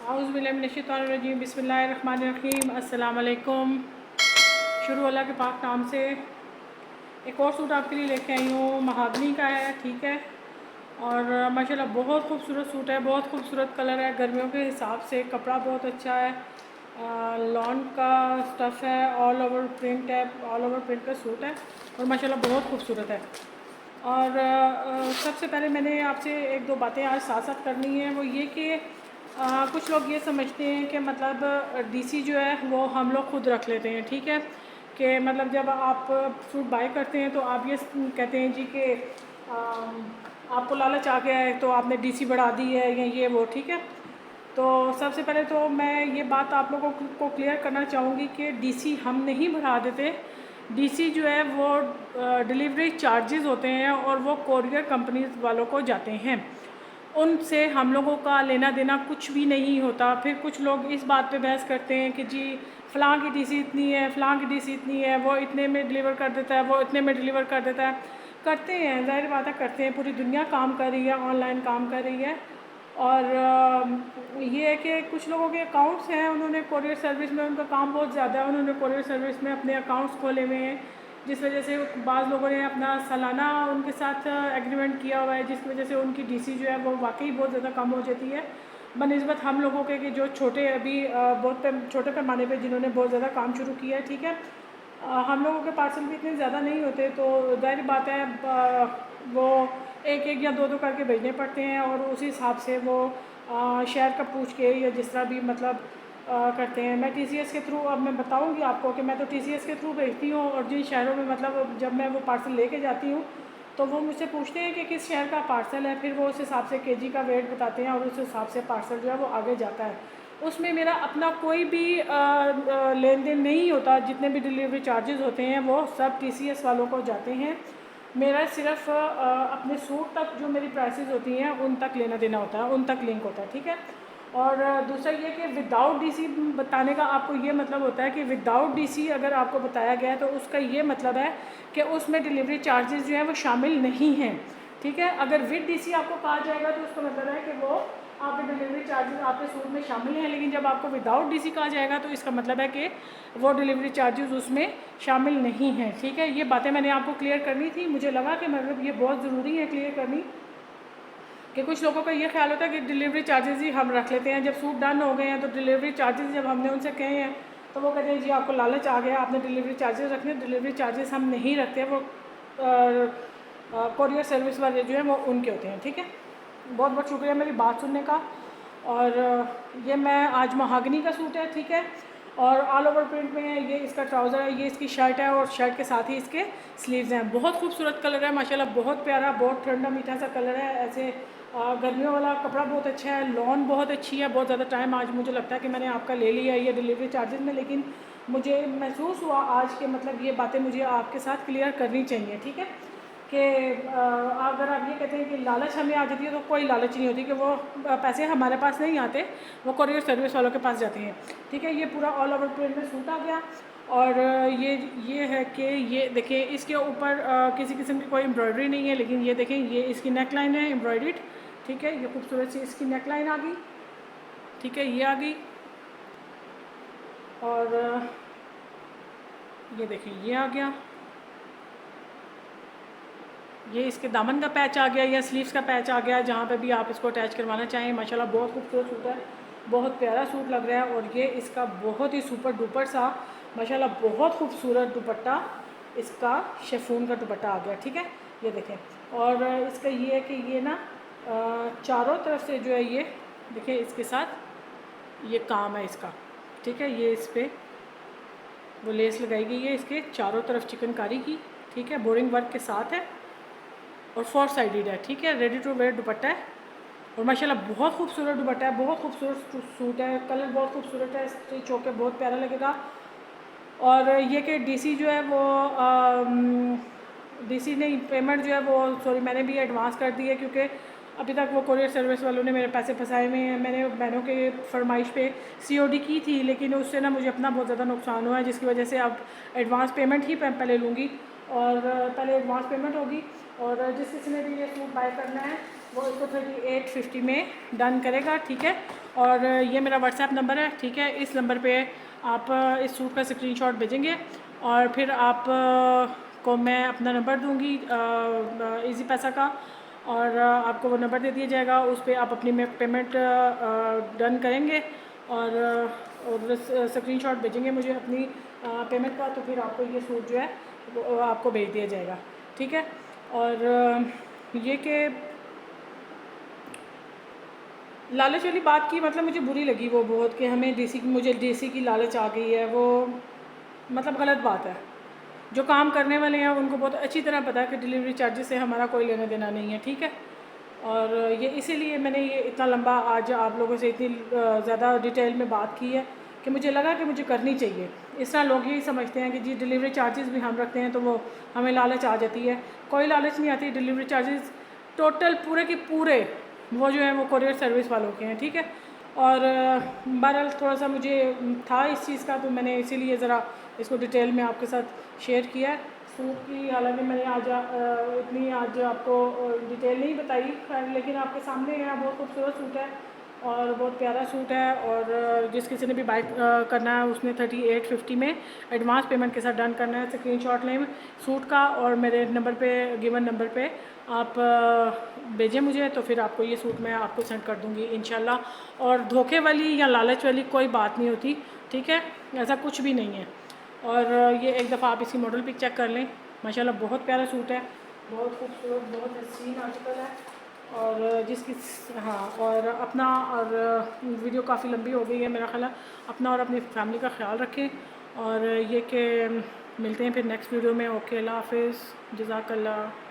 औज़ुबिल्लाहिमिनश्शैतानिर्रजीम बिस्मिल्लाहिर्रहमानिर्रहीम अस्सलाम वालेकुम। शुरू अल्लाह के पाक नाम से। एक और सूट आपके लिए लेके आई हूँ, महागनी का है, ठीक है। और माशाल्लाह बहुत खूबसूरत सूट है, बहुत खूबसूरत कलर है। गर्मियों के हिसाब से कपड़ा बहुत अच्छा है। लॉन का स्टफ़ है, ऑल ओवर प्रिंट है, ऑल ओवर प्रिंट का सूट है और माशाल्लाह बहुत खूबसूरत है। और सबसे पहले मैंने आपसे एक दो बातें आज साथ साथ करनी है। वो ये कि कुछ लोग ये समझते हैं कि मतलब डीसी जो है वो हम लोग खुद रख लेते हैं, ठीक है। कि मतलब जब आप सूट बाय करते हैं तो आप ये कहते हैं जी कि आपको लालच आ गया है तो आपने डीसी बढ़ा दी है या ये वो, ठीक है। तो सबसे पहले तो मैं ये बात आप लोगों को क्लियर करना चाहूँगी कि डीसी हम नहीं बढ़ा देते। डीसी जो है वो डिलीवरी चार्जेस होते हैं और वो कोरियर कंपनीज वालों को जाते हैं, उनसे हम लोगों का लेना देना कुछ भी नहीं होता। फिर कुछ लोग इस बात पे बहस करते हैं कि जी फ़लाँ की डीसी इतनी है, फ़लाँ की डीसी इतनी है, वो इतने में डिलीवर कर देता है, वो इतने में डिलीवर कर देता है। करते हैं, ज़ाहिर बात है करते हैं, पूरी दुनिया काम कर रही है, ऑनलाइन काम कर रही है। और ये है कि कुछ लोगों के अकाउंट्स हैं, उन्होंने कोरियर सर्विस में, उनका काम बहुत ज़्यादा है, उन्होंने कोरियर सर्विस में अपने अकाउंट्स खोले हुए हैं, जिस वजह से बाज़ लोगों ने अपना सालाना उनके साथ एग्रीमेंट किया हुआ है, जिसकी वजह से उनकी डीसी जो है वो वाकई बहुत ज़्यादा कम हो जाती है बनिस्बत हम लोगों के कि जो छोटे अभी बहुत छोटे पैमाने पे जिन्होंने बहुत ज़्यादा काम शुरू किया है, ठीक है। हम लोगों के पार्सल भी इतने ज़्यादा नहीं होते, तो ज़ाहिर बात है वो एक एक या दो दो करके भेजने पड़ते हैं और उसी हिसाब से वो शहर का पूछ के या जिस तरह भी मतलब करते हैं। मैं टीसीएस के थ्रू, अब मैं बताऊंगी आपको कि मैं तो टीसीएस के थ्रू भेजती हूँ और जिन शहरों में मतलब जब मैं वो पार्सल लेके जाती हूँ तो वो मुझसे पूछते हैं कि किस शहर का पार्सल है, फिर वो उस हिसाब से केजी का वेट बताते हैं और उस हिसाब से पार्सल जो है वो आगे जाता है। उसमें मेरा अपना कोई भी लेन देन नहीं होता, जितने भी डिलीवरी चार्जेस होते हैं वो सब टीसीएस वालों को जाते हैं। मेरा सिर्फ अपने सूट तक जो मेरी प्राइसेस होती हैं उन तक लेना देना होता है, उन तक लिंक होता है, ठीक है। और दूसरा ये कि विदाउट डीसी बताने का आपको ये मतलब होता है कि विदाउट डीसी अगर आपको बताया गया है तो उसका ये मतलब है कि उसमें डिलीवरी चार्जेस जो है वो शामिल नहीं हैं, ठीक है। अगर विद डीसी आपको कहा जाएगा तो उसका मतलब है कि वो आपके डिलीवरी चार्जेस आपके सूट में शामिल हैं, लेकिन जब आपको विदाउट डीसी कहा जाएगा तो इसका मतलब है कि वो डिलीवरी चार्जेस उसमें शामिल नहीं हैं, ठीक है। ये बातें मैंने आपको क्लियर करनी थी, मुझे लगा कि मतलब ये बहुत ज़रूरी है क्लियर करनी, कि कुछ लोगों का ये ख्याल होता है कि डिलीवरी चार्जेस ही हम रख लेते हैं। जब सूट डन हो गए हैं तो डिलीवरी चार्जेस जब हमने उनसे कहे हैं तो वो कहते हैं जी आपको लालच आ गया, आपने डिलीवरी चार्जेस रखने। डिलीवरी चार्जेस हम नहीं रखते, वो कोरियर सर्विस वाले जो हैं वो उनके होते हैं, ठीक है। बहुत बहुत शुक्रिया मेरी बात सुनने का। और ये मैं आज महागनी का सूट है, ठीक है, और ऑल ओवर प्रिंट में है। ये इसका ट्राउज़र है, ये इसकी शर्ट है और शर्ट के साथ ही इसके स्लीव्स हैं। बहुत खूबसूरत कलर है माशाल्लाह, बहुत प्यारा, बहुत ठंडा मीठा सा कलर है। ऐसे गर्मियों वाला कपड़ा बहुत अच्छा है, लॉन बहुत अच्छी है। बहुत ज़्यादा टाइम आज मुझे लगता है कि मैंने आपका ले लिया है ये डिलीवरी चार्जेस में, लेकिन मुझे महसूस हुआ आज के मतलब ये बातें मुझे आपके साथ क्लियर करनी चाहिए, ठीक है। कि अगर आप ये कहते हैं कि लालच हमें आ जाती है तो कोई लालच नहीं होती, कि वो पैसे हमारे पास नहीं आते, वो कोरियर सर्विस वालों के पास जाते हैं, ठीक है। ये पूरा ऑल ओवर प्रिंट में सूट आ गया। और ये है कि ये देखिए इसके ऊपर किसी किस्म की कोई एम्ब्रॉयडरी नहीं है, लेकिन ये देखें ये इसकी नेक लाइन है एम्ब्रॉयडर्ड, ठीक है। ये खूबसूरत सी इसकी नेक लाइन आ गई, ठीक है, ये आ गई। और ये देखिए ये आ गया, ये इसके दामन का पैच आ गया या स्लीव्स का पैच आ गया, जहाँ पे भी आप इसको अटैच करवाना चाहें। माशाल्लाह बहुत खूबसूरत सूट है, बहुत प्यारा सूट लग रहा है। और ये इसका बहुत ही सुपर डुपर सा माशाल्लाह बहुत खूबसूरत दुपट्टा, इसका शेफून का दुपट्टा आ गया, ठीक है। ये देखें, और इसका ये है कि ये ना चारों तरफ से जो है ये देखें इसके साथ ये काम है इसका, ठीक है। ये इस पर वो लेस लगाई गई है इसके चारों तरफ चिकनकारी की, ठीक है, बोरिंग वर्क के साथ है और 4 साइडेड है, ठीक है। रेडी टू वेयर दुपट्टा है और माशाल्लाह बहुत खूबसूरत दुपट्टा है, बहुत खूबसूरत सूट है, कलर बहुत खूबसूरत है, स्टिच होकर बहुत प्यारा लगेगा। और ये कि डीसी जो है वो डीसी नहीं, पेमेंट जो है वो सॉरी मैंने भी एडवांस कर दी है, क्योंकि अभी तक वो कोरियर सर्विस वालों ने मेरे पैसे फंसाए हुए हैं। मैंने बहनों के फरमाइश पे सीओडी की थी, लेकिन उससे ना मुझे अपना बहुत ज़्यादा नुकसान हुआ है, जिसकी वजह से अब एडवांस पेमेंट ही पहले लूँगी और पहले एडवांस पेमेंट होगी। और जिस किसी ने भी ये सूट बाय करना है वो इसको 3850 में डन करेगा, ठीक है। और ये मेरा व्हाट्सएप नंबर है, ठीक है। इस नंबर पे आप इस सूट का स्क्रीनशॉट भेजेंगे और फिर आप को मैं अपना नंबर दूंगी इजी पैसा का, और आपको वो नंबर दे दिया जाएगा। उस पर आप अपनी पेमेंट डन करेंगे और स्क्रीनशॉट भेजेंगे मुझे अपनी पेमेंट का, तो फिर आपको ये सूट जो है वो आपको भेज दिया जाएगा, ठीक है। और ये कि लालच वाली बात की, मतलब मुझे बुरी लगी वो बहुत, कि हमें मुझे डीसी की लालच आ गई है। वो मतलब गलत बात है। जो काम करने वाले हैं उनको बहुत अच्छी तरह पता है कि डिलीवरी चार्जेस से हमारा कोई लेना देना नहीं है, ठीक है। और ये इसीलिए मैंने ये इतना लंबा आज आप लोगों से इतनी ज़्यादा डिटेल में बात की है कि मुझे लगा कि मुझे करनी चाहिए। इस तरह लोग यही समझते हैं कि जी डिलीवरी चार्जेस भी हम रखते हैं तो वो हमें लालच आ जाती है। कोई लालच नहीं आती। डिलीवरी चार्जेस टोटल पूरे के पूरे वो जो है वो कोरियर सर्विस वालों के हैं, ठीक है। और बहरहाल थोड़ा सा मुझे था इस चीज़ का, तो मैंने इसीलिए ज़रा इसको डिटेल में आपके साथ शेयर किया है। सूट की हालांकि मैंने आज इतनी आज आपको डिटेल नहीं बताई, खैर लेकिन आपके सामने है। बहुत खूबसूरत सूट है और बहुत प्यारा सूट है। और जिस किसी ने भी बाय करना है उसने 3850 में एडवांस पेमेंट के साथ डन करना है। स्क्रीनशॉट लें सूट का और मेरे नंबर पे, गिवन नंबर पे आप भेजें मुझे, तो फिर आपको ये सूट मैं आपको सेंड कर दूँगी इंशाल्लाह। और धोखे वाली या लालच वाली कोई बात नहीं होती, ठीक है। ऐसा कुछ भी नहीं है। और ये एक दफ़ा आप इसकी मॉडल पिक चेक कर लें, माशाल्लाह बहुत प्यारा सूट है, बहुत खूबसूरत, बहुत हसीन आर्टिकल है। और जिसकी हाँ, और अपना और वीडियो काफ़ी लंबी हो गई है मेरा ख्याल है। अपना और अपनी फैमिली का ख्याल रखें। और ये कि मिलते हैं फिर नेक्स्ट वीडियो में। ओके, अल्लाह हाफ़िज़, जज़ाकल्लाह।